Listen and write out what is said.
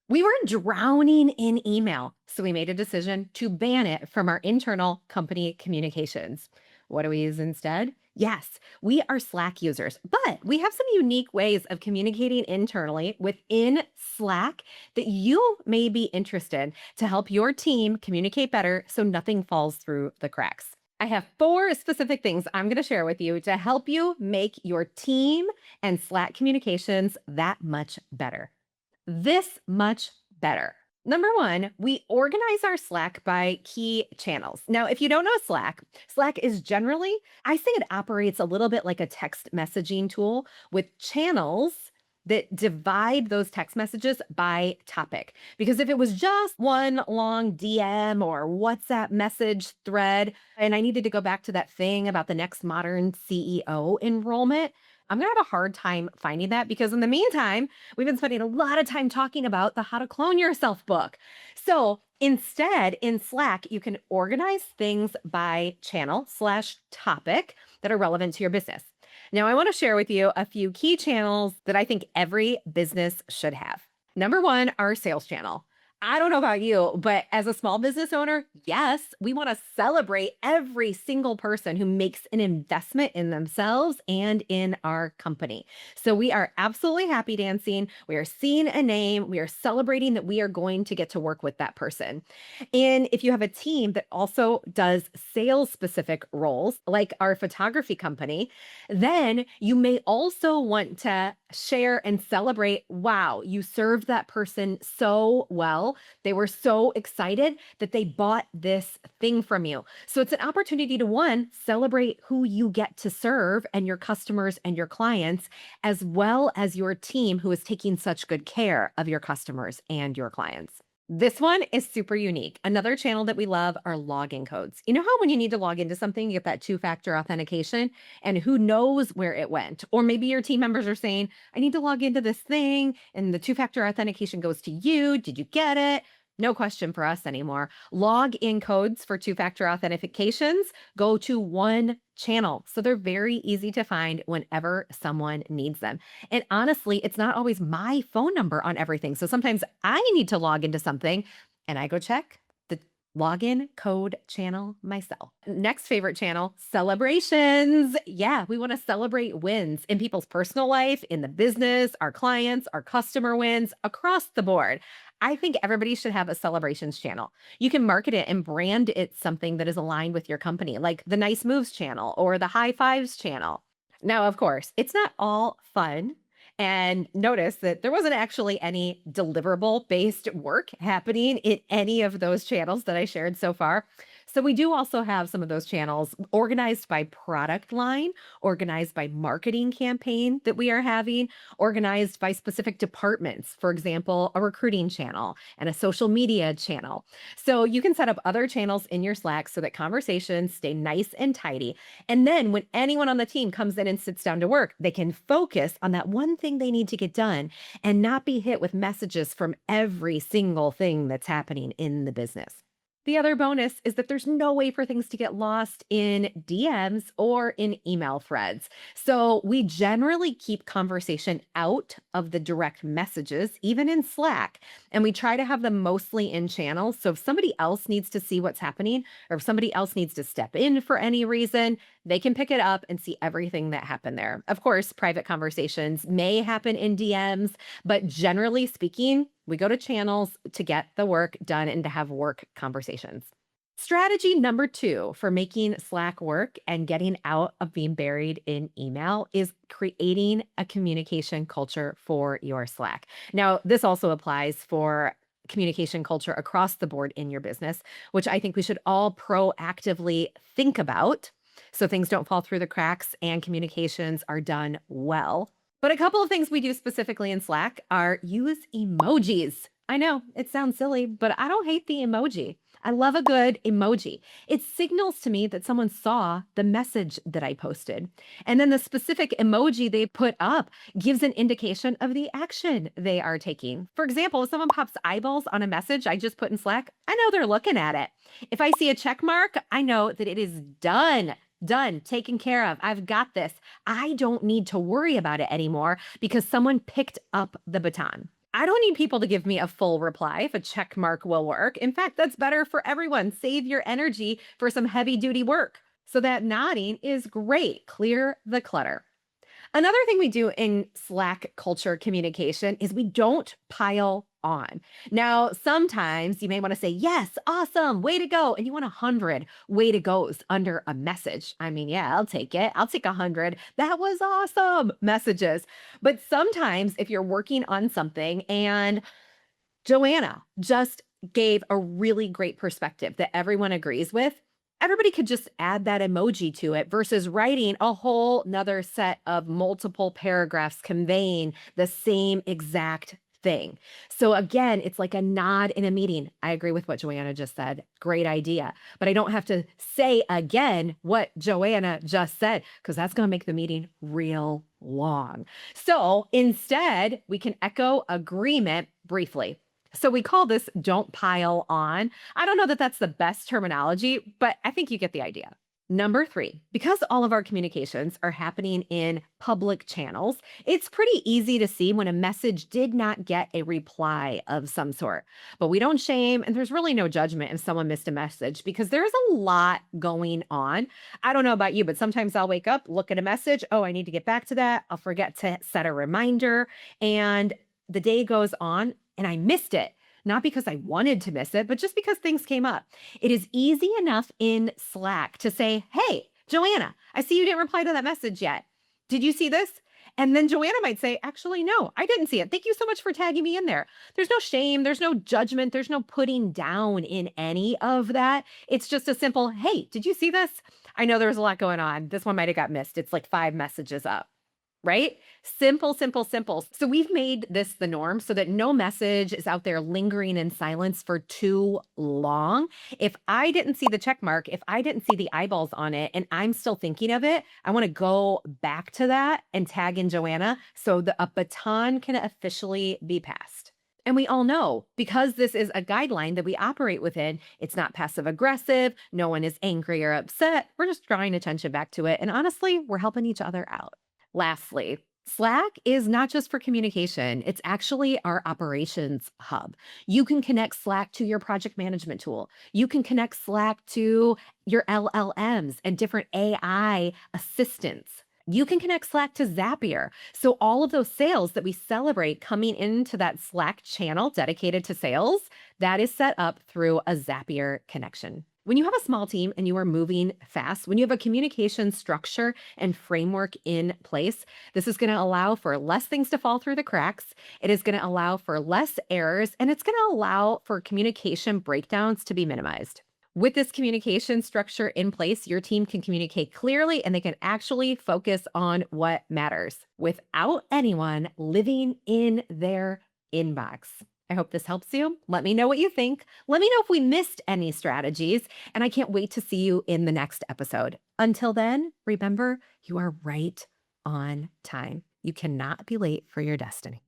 We were drowning in email, so we made a decision to ban it from our internal company communications. What do we use instead? Yes, we are Slack users, but we have some unique ways of communicating internally within Slack that you may be interested to help your team communicate better so nothing falls through the cracks. I have four specific things I'm going to share with you to help you make your team and Slack communications that much better. This much better. Number one, we organize our Slack by key channels. Now, if you don't know Slack, Slack is generally, I say it operates a little bit like a text messaging tool with channels that divide those text messages by topic. Because if it was just one long DM or WhatsApp message thread, and I needed to go back to that thing about the next modern CEO enrollment, I'm going to have a hard time finding that because in the meantime, we've been spending a lot of time talking about the How to Clone Yourself book. So instead, in Slack, you can organize things by channel slash topic that are relevant to your business. Now, I want to share with you a few key channels that I think every business should have. Number one, our sales channel. I don't know about you, but as a small business owner, yes, we want to celebrate every single person who makes an investment in themselves and in our company. So we are absolutely happy dancing. We are seeing a name. We are celebrating that we are going to get to work with that person. And if you have a team that also does sales specific roles, like our photography company, then you may also want to share and celebrate wow, you served that person so well. They were so excited that they bought this thing from you. So it's an opportunity to one, celebrate who you get to serve and your customers and your clients, as well as your team who is taking such good care of your customers and your clients. This one is super unique. Another channel that we love are login codes. You know how when you need to log into something, you get that two-factor authentication and who knows where it went? Or maybe your team members are saying, I need to log into this thing and the two-factor authentication goes to you. Did you get it? No question for us anymore. Log-in codes for two-factor authentications go to one channel. So they're very easy to find whenever someone needs them. And honestly, it's not always my phone number on everything. So sometimes I need to log into something and I go check the login code channel myself. Next favorite channel, celebrations. Yeah, we want to celebrate wins in people's personal life, in the business, our clients, our customer wins across the board. I think everybody should have a celebrations channel. You can market it and brand it something that is aligned with your company, like the Nice Moves channel or the High Fives channel. Now, of course, it's not all fun. And notice that there wasn't actually any deliverable based work happening in any of those channels that I shared so far. So we do also have some of those channels organized by product line, organized by marketing campaign that we are having, organized by specific departments. For example, a recruiting channel and a social media channel. So you can set up other channels in your Slack so that conversations stay nice and tidy. And then when anyone on the team comes in and sits down to work, they can focus on that one thing they need to get done and not be hit with messages from every single thing that's happening in the business. The other bonus is that there's no way for things to get lost in DMs or in email threads. So we generally keep conversation out of the direct messages, even in Slack, and we try to have them mostly in channels. So if somebody else needs to see what's happening, or if somebody else needs to step in for any reason, they can pick it up and see everything that happened there. Of course, private conversations may happen in DMs, but generally speaking, we go to channels to get the work done and to have work conversations. Strategy number two for making Slack work and getting out of being buried in email is creating a communication culture for your Slack. Now, this also applies for communication culture across the board in your business, which I think we should all proactively think about so things don't fall through the cracks and communications are done well. But a couple of things we do specifically in Slack are use emojis. I know it sounds silly, but I don't hate the emoji. I love a good emoji. It signals to me that someone saw the message that I posted. And then the specific emoji they put up gives an indication of the action they are taking. For example, if someone pops eyeballs on a message I just put in Slack, I know they're looking at it. If I see a check mark, I know that it is done. Done, taken care of. I've got this. I don't need to worry about it anymore because someone picked up the baton. I don't need people to give me a full reply if a check mark will work. In fact, that's better for everyone. Save your energy for some heavy duty work. So that nodding is great. Clear the clutter. Another thing we do in Slack culture communication is we don't pile on. Now, sometimes you may want to say, yes, awesome, way to go. And you want 100 way to goes under a message. I mean, yeah, I'll take it. I'll take 100. That was awesome messages. But sometimes if you're working on something and Joanna just gave a really great perspective that everyone agrees with. Everybody could just add that emoji to it versus writing a whole nother set of multiple paragraphs conveying the same exact thing. So again, it's like a nod in a meeting. I agree with what Joanna just said. Great idea. But I don't have to say again what Joanna just said because that's going to make the meeting real long. So instead, we can echo agreement briefly. So we call this don't pile on. I don't know that that's the best terminology, but I think you get the idea. Number three, because all of our communications are happening in public channels, it's pretty easy to see when a message did not get a reply of some sort. But we don't shame, and there's really no judgment if someone missed a message because there's a lot going on. I don't know about you, but sometimes I'll wake up, look at a message. Oh, I need to get back to that. I'll forget to set a reminder. And the day goes on and I missed it. Not because I wanted to miss it, but just because things came up. It is easy enough in Slack to say, hey, Joanna, I see you didn't reply to that message yet. Did you see this? And then Joanna might say, actually, no, I didn't see it. Thank you so much for tagging me in there. There's no shame. There's no judgment. There's no putting down in any of that. It's just a simple, hey, did you see this? I know there was a lot going on. This one might have got missed. It's like 5 messages up. Right? Simple, simple, simple. So we've made this the norm so that no message is out there lingering in silence for too long. If I didn't see the check mark, if I didn't see the eyeballs on it and I'm still thinking of it, I want to go back to that and tag in Joanna so that a baton can officially be passed. And we all know because this is a guideline that we operate within, it's not passive aggressive. No one is angry or upset. We're just drawing attention back to it. And honestly, we're helping each other out. Lastly, Slack is not just for communication, it's actually our operations hub. You can connect Slack to your project management tool. You can connect Slack to your LLMs and different AI assistants. You can connect Slack to Zapier. So, all of those sales that we celebrate coming into that Slack channel dedicated to sales, that is set up through a Zapier connection. When you have a small team and you are moving fast, when you have a communication structure and framework in place, this is going to allow for less things to fall through the cracks. It is going to allow for less errors, and it's going to allow for communication breakdowns to be minimized. With this communication structure in place, your team can communicate clearly and they can actually focus on what matters without anyone living in their inbox. I hope this helps you. Let me know what you think. Let me know if we missed any strategies, and I can't wait to see you in the next episode. Until then, remember, you are right on time. You cannot be late for your destiny.